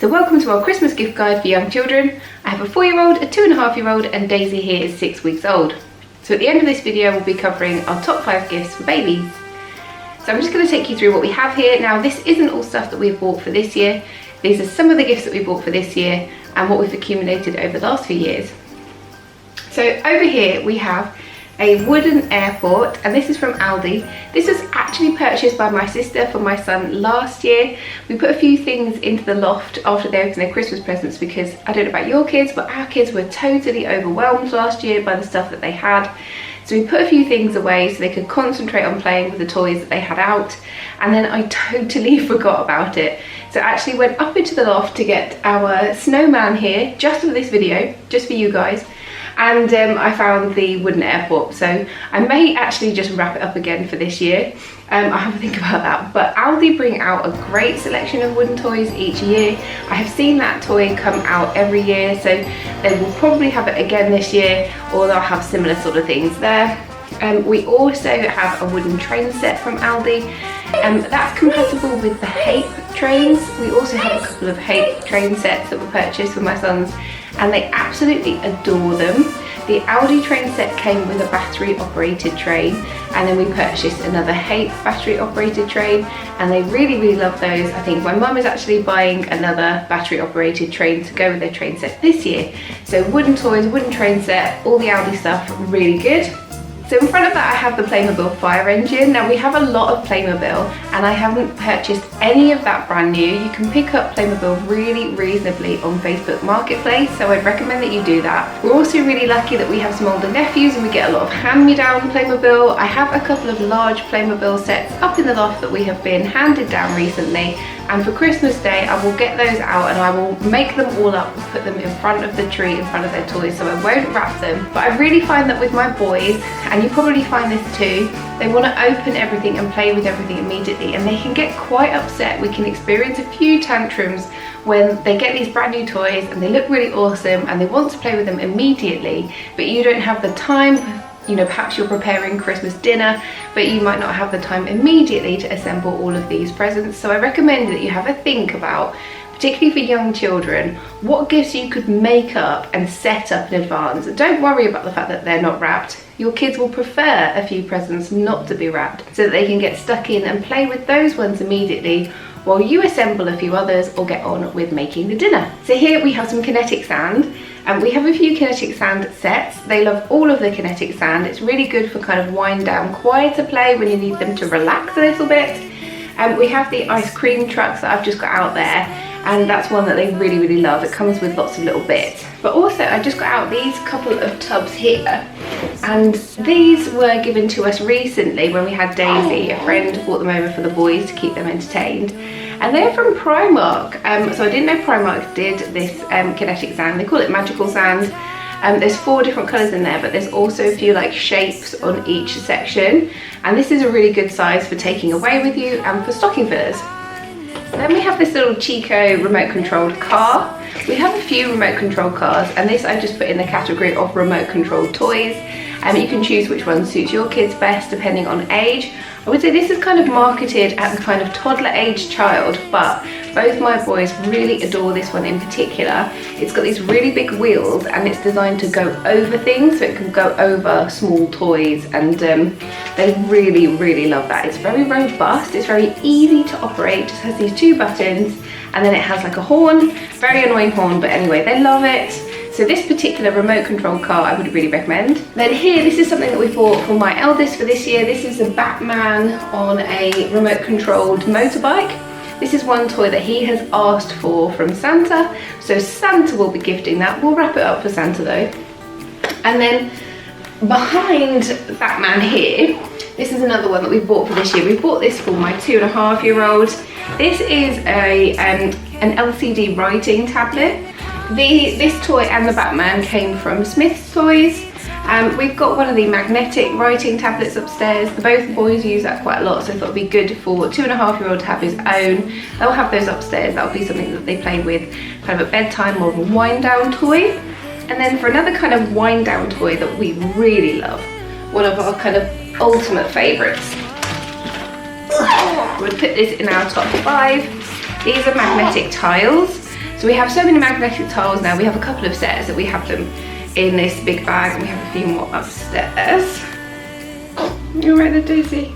So welcome to our Christmas gift guide for young children. I have a 4-year-old, a 2.5-year-old, and Daisy here is 6 weeks old. So at the end of this video, we'll be covering our top 5 gifts for babies. So I'm just going to take you through what we have here. Now this isn't all stuff that we've bought for this year. These are some of the gifts that we bought for this year and what we've accumulated over the last few years. So over here we have a wooden airport, and this is from Aldi. This was actually purchased by my sister for my son last year. We put a few things into the loft after they opened their Christmas presents because I don't know about your kids, but our kids were totally overwhelmed last year by the stuff that they had. So we put a few things away so they could concentrate on playing with the toys that they had out, and then I totally forgot about it. So I actually went up into the loft to get our snowman here just for this video, just for you guys. And I found the wooden airport, so I may actually just wrap it up again for this year. I'll have to think about that, but Aldi bring out a great selection of wooden toys each year. I have seen that toy come out every year, so they will probably have it again this year, or they'll have similar sort of things there. We also have a wooden train set from Aldi, and that's compatible with the Hape trains. We also have a couple of Hape train sets that were purchased for my sons, and they absolutely adore them. The Aldi train set came with a battery operated train, and then we purchased another Hape battery operated train, and they really love those. I think my mum is actually buying another battery operated train to go with their train set this year. So wooden toys, wooden train set, all the Aldi stuff, really good. So in front of that I have the Playmobil fire engine. Now we have a lot of Playmobil and I haven't purchased any of that brand new. You can pick up Playmobil really reasonably on Facebook Marketplace, so I'd recommend that you do that. We're also really lucky that we have some older nephews and we get a lot of hand-me-down Playmobil. I have a couple of large Playmobil sets up in the loft that we have been handed down recently, and for Christmas Day I will get those out and I will make them all up and put them in front of the tree in front of their toys, so I won't wrap them. But I really find that with my boys, and you probably find this too, they want to open everything and play with everything immediately, and they can get quite upset. We can experience a few tantrums when they get these brand new toys and they look really awesome and they want to play with them immediately, but you don't have the time. You know, perhaps you're preparing Christmas dinner, but you might not have the time immediately to assemble all of these presents. So I recommend that you have a think about, particularly for young children, what gifts you could make up and set up in advance. Don't worry about the fact that they're not wrapped. Your kids will prefer a few presents not to be wrapped so that they can get stuck in and play with those ones immediately while you assemble a few others or get on with making the dinner. So here we have some kinetic sand, and we have a few kinetic sand sets. They love all of the kinetic sand. It's really good for kind of wind down, quieter play when you need them to relax a little bit. We have the ice cream trucks that I've just got out there, and that's one that they really love. It comes with lots of little bits. But also I just got out these couple of tubs here, and these were given to us recently when we had Daisy. A friend brought them over for the boys to keep them entertained, and they're from Primark. So I didn't know Primark did this kinetic sand. They call it magical sand. There's 4 different colours in there, but there's also a few like shapes on each section, and this is a really good size for taking away with you and for stocking fillers. Then we have this little Chico remote controlled car. We have a few remote controlled cars, and this I just put in the category of remote controlled toys. You can choose which one suits your kids best depending on age. I would say this is kind of marketed at the kind of toddler age child, but both my boys really adore this one in particular. It's got these really big wheels and it's designed to go over things, so it can go over small toys, and they really love that. It's very robust, it's very easy to operate, just has these 2 buttons, and then it has like a horn, very annoying horn, but anyway, they love it. So this particular remote control car I would really recommend. Then here, this is something that we bought for my eldest for this year. This is a Batman on a remote controlled motorbike. This is one toy that he has asked for from Santa, so Santa will be gifting that. We'll wrap it up for Santa though. And then behind Batman here, this is another one that we bought for this year. We bought this for my 2.5-year-old. This is an LCD writing tablet. This toy and the Batman came from Smith's Toys. We've got one of the magnetic writing tablets upstairs. Both boys use that quite a lot, so I thought it'd be good for 2.5-year-old to have his own. They'll have those upstairs. That'll be something that they play with kind of at bedtime, more of a wind down toy. And then for another kind of wind down toy that we really love, one of our kind of ultimate favourites, we'll put this in our top 5. These are magnetic tiles. So we have so many magnetic tiles now. We have a couple of sets that we have them in this big bag, and we have a few more upstairs. You're right there, Daisy.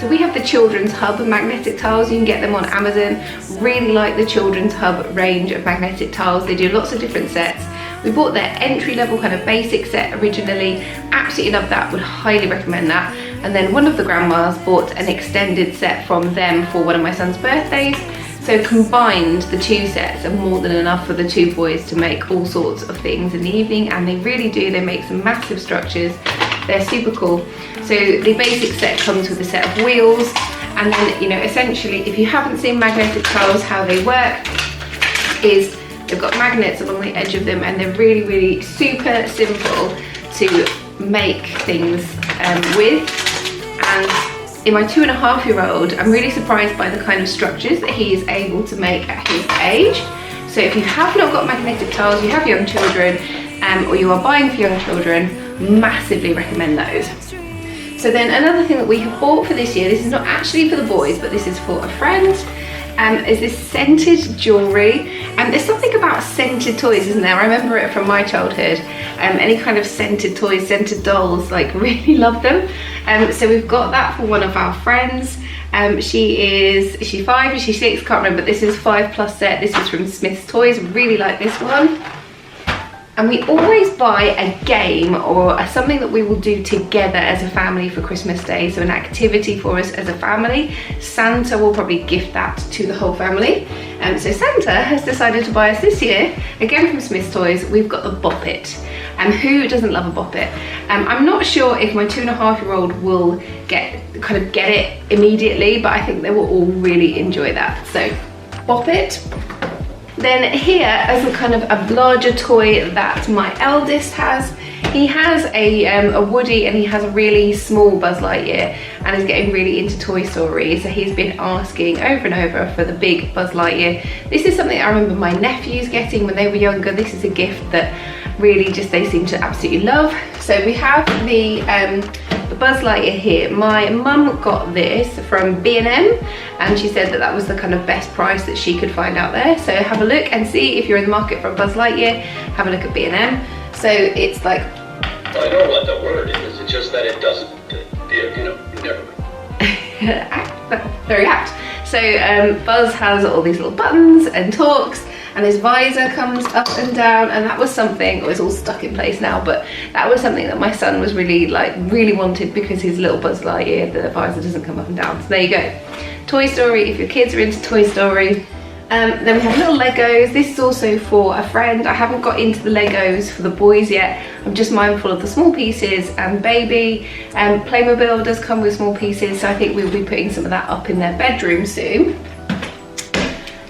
So we have the Children's Hub magnetic tiles. You can get them on Amazon. Really like the Children's Hub range of magnetic tiles. They do lots of different sets. We bought their entry-level kind of basic set originally. Absolutely love that, would highly recommend that. And then one of the grandmas bought an extended set from them for one of my son's birthdays. So combined, the two sets are more than enough for the two boys to make all sorts of things in the evening, and they really do. They make some massive structures. They're super cool. So the basic set comes with a set of wheels, and then, you know, essentially, if you haven't seen magnetic tiles, how they work is they've got magnets along the edge of them, and they're really, really super simple to make things with. And in my 2.5-year-old, I'm really surprised by the kind of structures that he is able to make at his age. So if you have not got magnetic tiles, you have young children, or you are buying for young children, massively recommend those. So then another thing that we have bought for this year, this is not actually for the boys, but this is for a friend, is this scented jewellery. And there's something about scented toys, isn't there? I remember it from my childhood. Any kind of scented toys, scented dolls, like really love them. So we've got that for one of our friends. Is she 5, is she 6? Can't remember, but this is 5+ set. This is from Smith's Toys. Really like this one. And we always buy a game or something that we will do together as a family for Christmas Day, so an activity for us as a family. Santa will probably gift that to the whole family. So Santa has decided to buy us this year, again from Smith's Toys, we've got the Bop It. Who doesn't love a Bop It? I'm not sure if my 2.5-year-old will get it immediately, but I think they will all really enjoy that. So Bop It. Then here is a kind of a larger toy that my eldest has. He has a Woody, and he has a really small Buzz Lightyear, and is getting really into Toy Story. So he's been asking over and over for the big Buzz Lightyear. This is something I remember my nephews getting when they were younger. This is a gift that really just they seem to absolutely love. So we have the Buzz Lightyear here. My mum got this from B&M, and she said that that was the kind of best price that she could find out there. So have a look and see if you're in the market for a Buzz Lightyear. Have a look at B&M. So it's like, I know what the word is, it's just that it doesn't, you know, never mind. Very apt. So Buzz has all these little buttons and talks, and his visor comes up and down, and that was something, it's all stuck in place now, but that was something that my son was really wanted, because his little Buzz Lightyear, the visor doesn't come up and down. So there you go. Toy Story, if your kids are into Toy Story. Then we have little Legos. This is also for a friend. I haven't got into the Legos for the boys yet. I'm just mindful of the small pieces and baby. Playmobil does come with small pieces, so I think we'll be putting some of that up in their bedroom soon.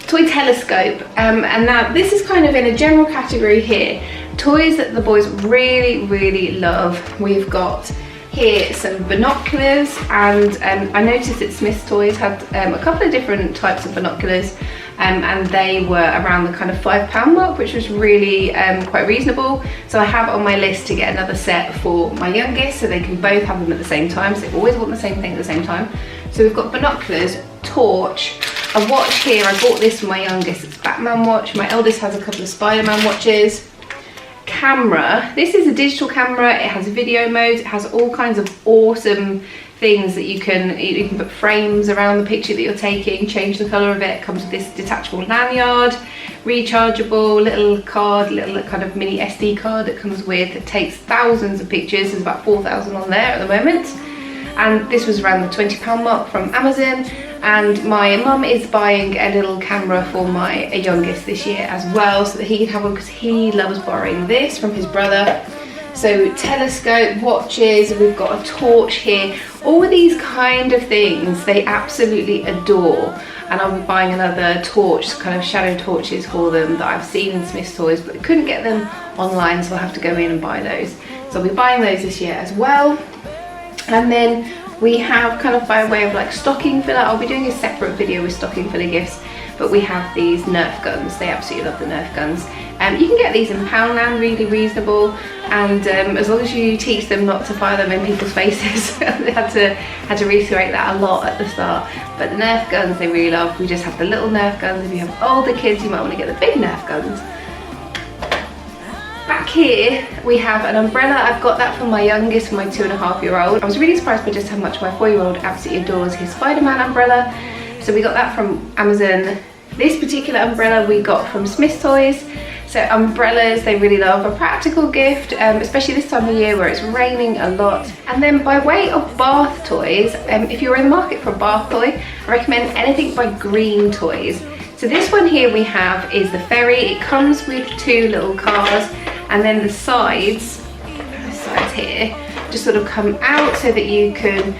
Toy telescope, and now this is kind of in a general category here. Toys that the boys really, really love. We've got here some binoculars, and I noticed that Smith's Toys had a couple of different types of binoculars, and they were around the kind of £5 mark, which was really quite reasonable. So I have on my list to get another set for my youngest, so they can both have them at the same time, so they always want the same thing at the same time. So we've got binoculars, torch, a watch here. I bought this for my youngest, it's a Batman watch. My eldest has a couple of Spider-Man watches. Camera, this is a digital camera. It has video mode, it has all kinds of awesome things that you can put frames around the picture that you're taking, change the color of it. It comes with this detachable lanyard, rechargeable little card, little kind of mini SD card that comes with. It takes thousands of pictures. There's about 4,000 on there at the moment, and this was around the £20 mark from Amazon. And my mum is buying a little camera for my youngest this year as well, so that he can have one, because he loves borrowing this from his brother. So telescope, watches, we've got a torch here. All of these kind of things they absolutely adore, and I'll be buying another torch, kind of shadow torches for them that I've seen in Smith's Toys, but I couldn't get them online, so I'll have to go in and buy those. So I'll be buying those this year as well. And then we have, kind of by way of like stocking filler, I'll be doing a separate video with stocking filler gifts, but we have these Nerf guns. They absolutely love the Nerf guns. You can get these in Poundland, really reasonable, and as long as you teach them not to fire them in people's faces. They had to reiterate that a lot at the start. But the Nerf guns they really love. We just have the little Nerf guns. If you have older kids, you might want to get the big Nerf guns. Back here we have an umbrella. I've got that from my youngest, for my 2.5-year-old. I was really surprised by just how much my 4-year-old absolutely adores his Spider-Man umbrella. So we got that from Amazon. This particular umbrella we got from Smyths Toys. So umbrellas they really love, a practical gift, especially this time of year where it's raining a lot. And then by way of bath toys, if you're in the market for a bath toy, I recommend anything by Green Toys. So this one here we have is the ferry. It comes with 2 little cars, and then the sides here just sort of come out so that you can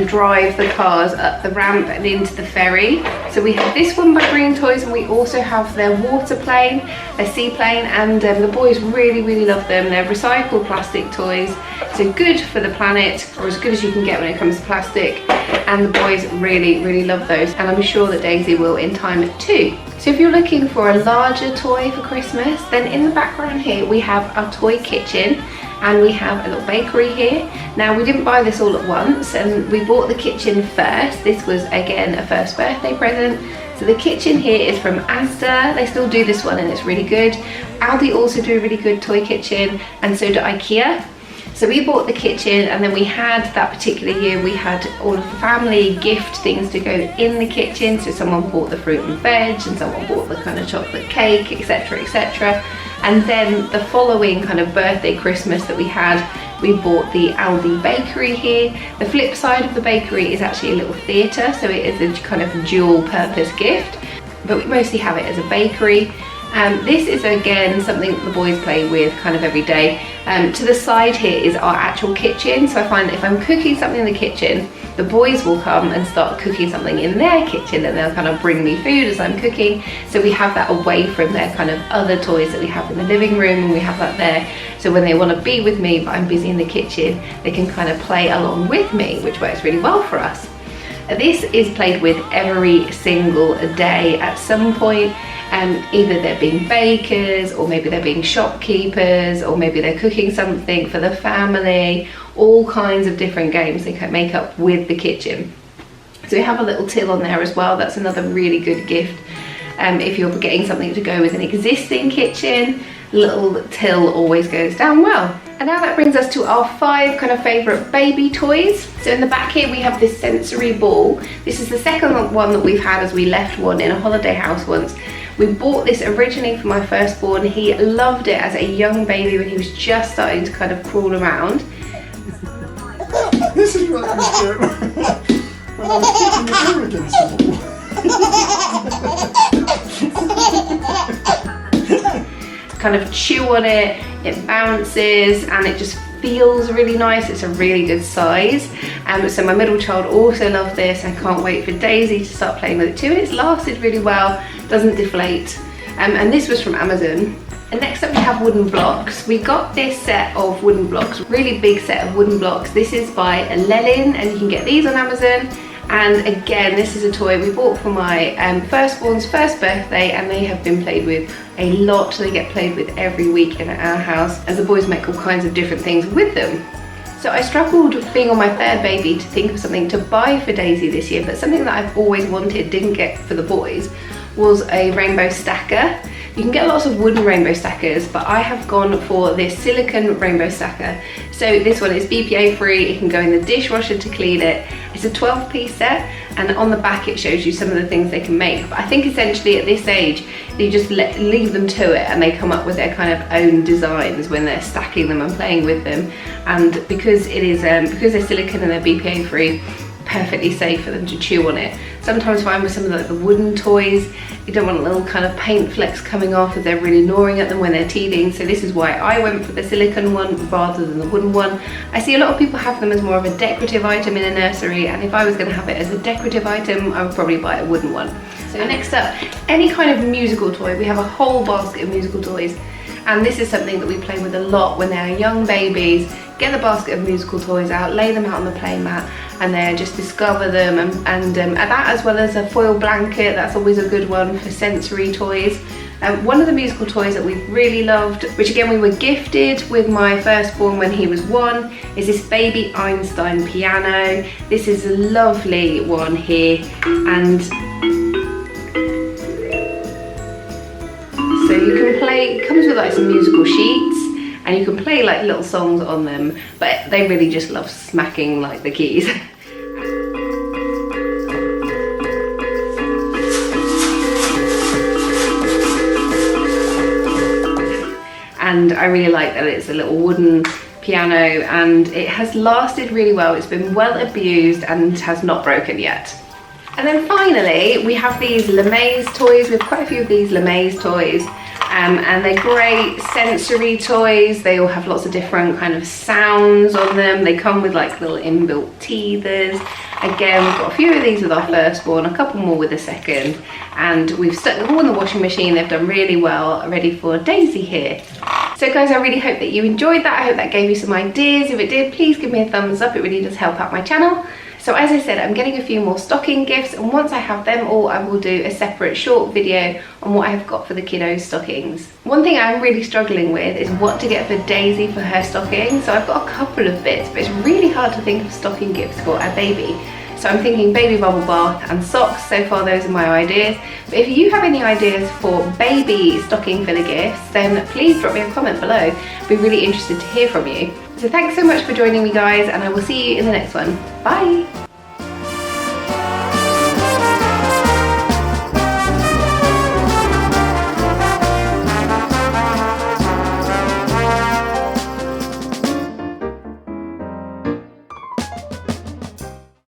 drive the cars up the ramp and into the ferry. So we have this one by Green Toys, and we also have their water plane, their seaplane, and the boys really love them. They're recycled plastic toys, so good for the planet, or as good as you can get when it comes to plastic, and the boys really love those, and I'm sure that Daisy will in time too. So if you're looking for a larger toy for Christmas, then in the background here we have our toy kitchen, and we have a little bakery here. Now we didn't buy this all at once, and we bought the kitchen first. This was again a first birthday present. So the kitchen here is from Asda. They still do this one and it's really good. Aldi also do a really good toy kitchen, and so do IKEA. So we bought the kitchen, and then we had that particular year we had all of the family gift things to go in the kitchen. So someone bought the fruit and veg, and someone bought the kind of chocolate cake, etc, etc. And then the following kind of birthday, Christmas that we had, we bought the Aldi bakery here. The flip side of the bakery is actually a little theatre, so it is a kind of dual purpose gift, but we mostly have it as a bakery. This is again something that the boys play with kind of every day. To the side here is our actual kitchen, so I find that if I'm cooking something in the kitchen, the boys will come and start cooking something in their kitchen, and they'll kind of bring me food as I'm cooking. So we have that away from their kind of other toys that we have in the living room, and we have that there. So when they want to be with me but I'm busy in the kitchen, they can kind of play along with me, which works really well for us. This is played with every single day at some point. Either they're being bakers, or maybe they're being shopkeepers, or maybe they're cooking something for the family. All kinds of different games they can make up with the kitchen. So we have a little till on there as well. That's another really good gift. If you're getting something to go with an existing kitchen, little till always goes down well. And now that brings us to our 5 kind of favourite baby toys. So in the back here we have this sensory ball. This is the second one that we've had, as we left one in a holiday house once. We bought this originally for my firstborn. He loved it as a young baby when he was just starting to kind of crawl around. This is what I was doing when I was kicking the door against the wall. Kind of chew on it, it bounces, and it just feels really nice. It's a really good size. So my middle child also loved this. I can't wait for Daisy to start playing with it too. It's lasted really well, doesn't deflate. And this was from Amazon. And next up we have wooden blocks. We got this set of wooden blocks, really big set of wooden blocks. This is by Lelin, and you can get these on Amazon. And again, this is a toy we bought for my firstborn's first birthday, and they have been played with a lot. They get played with every week in our house, as the boys make all kinds of different things with them. So I struggled being on my 3rd baby to think of something to buy for Daisy this year, but something that I've always wanted, didn't get for the boys, was a rainbow stacker. You can get lots of wooden rainbow stackers, but I have gone for this silicone rainbow stacker. So this one is BPA free, it can go in the dishwasher to clean it. It's a 12-piece set, and on the back it shows you some of the things they can make. But I think essentially at this age, you just leave them to it, and they come up with their kind of own designs when they're stacking them and playing with them. And because it is, because they're silicone and they're BPA free, perfectly safe for them to chew on it. Sometimes find with some of the wooden toys, you don't want a little kind of paint flecks coming off if they're really gnawing at them when they're teething. So this is why I went for the silicone one rather than the wooden one. I see a lot of people have them as more of a decorative item in a nursery, and if I was going to have it as a decorative item, I would probably buy a wooden one. So next up, any kind of musical toy. We have a whole basket of musical toys. And this is something that we play with a lot when they're young babies. Get the basket of musical toys out, lay them out on the play mat, and then just discover them. And that, as well as a foil blanket, that's always a good one for sensory toys. One of the musical toys that we've really loved, which again we were gifted with my firstborn when he was 1, is this baby Einstein piano. This is a lovely one here, and so you can play, it comes with like some musical sheets, and you can play like little songs on them, but they really just love smacking like the keys. And I really like that it's a little wooden piano, and it has lasted really well. It's been well abused and has not broken yet. And then finally, we have these LeMays toys. We have quite a few of these LeMays toys, and they're great sensory toys. They all have lots of different kind of sounds on them. They come with like little inbuilt teethers. Again, we've got a few of these with our firstborn, a couple more with the second, and we've stuck them all in the washing machine. They've done really well, ready for Daisy here. So guys, I really hope that you enjoyed that. I hope that gave you some ideas. If it did, please give me a thumbs up. It really does help out my channel. So as I said, I'm getting a few more stocking gifts, and once I have them all, I will do a separate short video on what I've got for the kiddos' stockings. One thing I'm really struggling with is what to get for Daisy for her stocking. So I've got a couple of bits, but it's really hard to think of stocking gifts for a baby. So I'm thinking baby bubble bath and socks. So far those are my ideas. But if you have any ideas for baby stocking filler gifts, then please drop me a comment below. I'd be really interested to hear from you. So thanks so much for joining me guys, and I will see you in the next one. Bye!